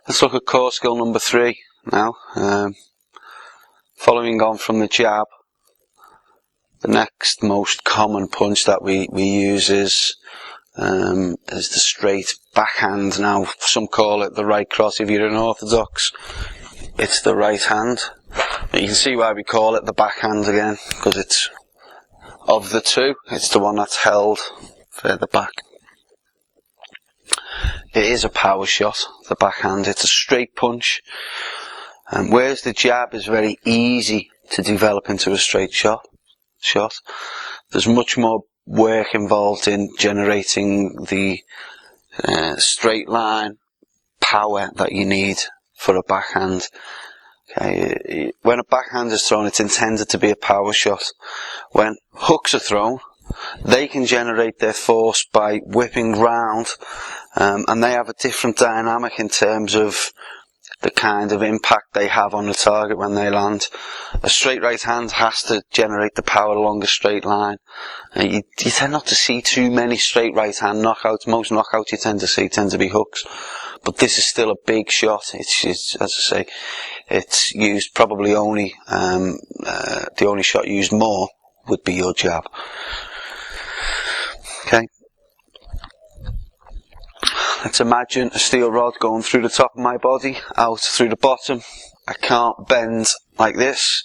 Let's look at core skill number 3 now. Following on from the jab, the next most common punch that we use is the straight backhand. Now, some call it the right cross. If you're an orthodox, it's the right hand. You can see why we call it the backhand again, because it's, of the two, it's the one that's held further back. It is a power shot, the backhand. It's a straight punch. Whereas the jab is very easy to develop into a straight shot. There's much more work involved in generating the straight line power that you need for a backhand. Okay, when a backhand is thrown, it's intended to be a power shot. When hooks are thrown, they can generate their force by whipping round, and they have a different dynamic in terms of the kind of impact they have on the target when they land. A straight right hand has to generate the power along a straight line. You tend not to see too many straight right hand knockouts. Most knockouts you tend to see tend to be hooks. But this is still a big shot. It's as I say, it's used probably only, the only shot used more would be your jab. Okay. Let's imagine a steel rod going through the top of my body, out through the bottom. I can't bend like this.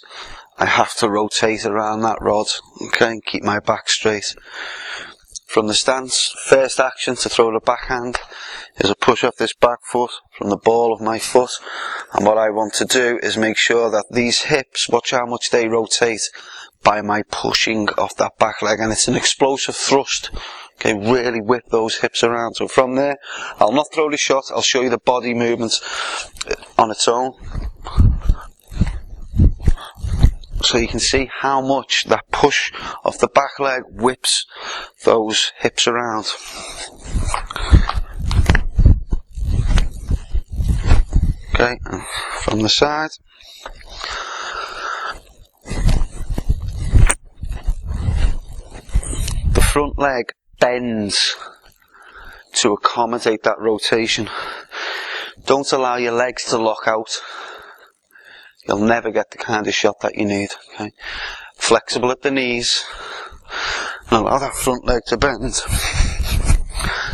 I have to rotate around that rod, okay, and keep my back straight. From the stance, first action to throw the backhand is a push off this back foot from the ball of my foot. And what I want to do is make sure that these hips, watch how much they rotate by my pushing off that back leg. And it's an explosive thrust. Okay, really whip those hips around. So from there, I'll not throw the shot, I'll show you the body movements on its own. So you can see how much that push off the back leg whips those hips around. Okay, and from the side. The front leg bends to accommodate that rotation. Don't allow your legs to lock out. You'll never get the kind of shot that you need. Okay? Flexible at the knees, and allow that front leg to bend.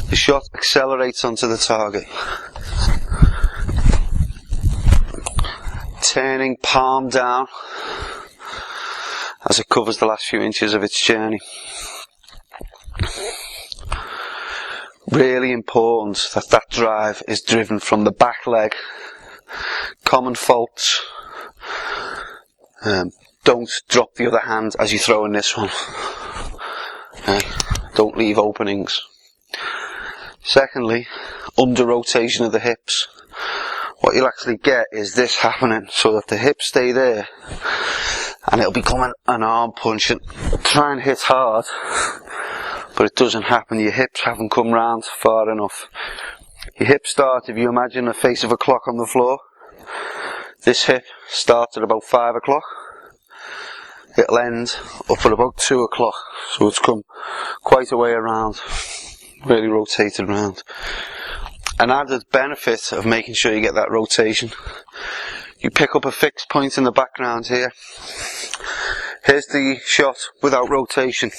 The shot accelerates onto the target. Turning palm down as it covers the last few inches of its journey. Really important that that drive is driven from the back leg. Common faults. Don't drop the other hand as you throw in this one. Don't leave openings. Secondly, under rotation of the hips. What you'll actually get is this happening, so that the hips stay there, and it'll become an arm punch. And try and hit hard, but it doesn't happen. Your hips haven't come round far enough. Your hips start, if you imagine the face of a clock on the floor, this hip starts at about 5 o'clock. It'll end up at about 2 o'clock. So it's come quite a way around, really rotated around. An added benefit of making sure you get that rotation, you pick up a fixed point in the background here. Here's the shot without rotation.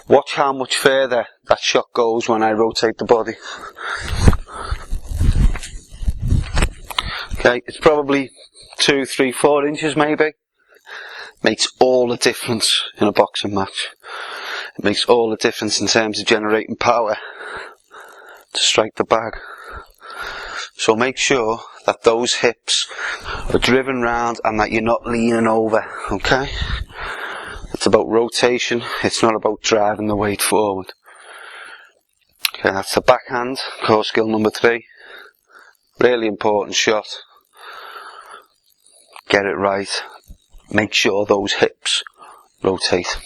Watch how much further that shot goes when I rotate the body. Okay, it's probably 2, 3, 4 inches maybe. Makes all the difference in a boxing match. It makes all the difference in terms of generating power to strike the bag. So make sure that those hips are driven round and that you're not leaning over, okay? It's about rotation, it's not about driving the weight forward. Okay, that's the backhand, core skill number 3. Really important shot. Get it right. Make sure those hips rotate.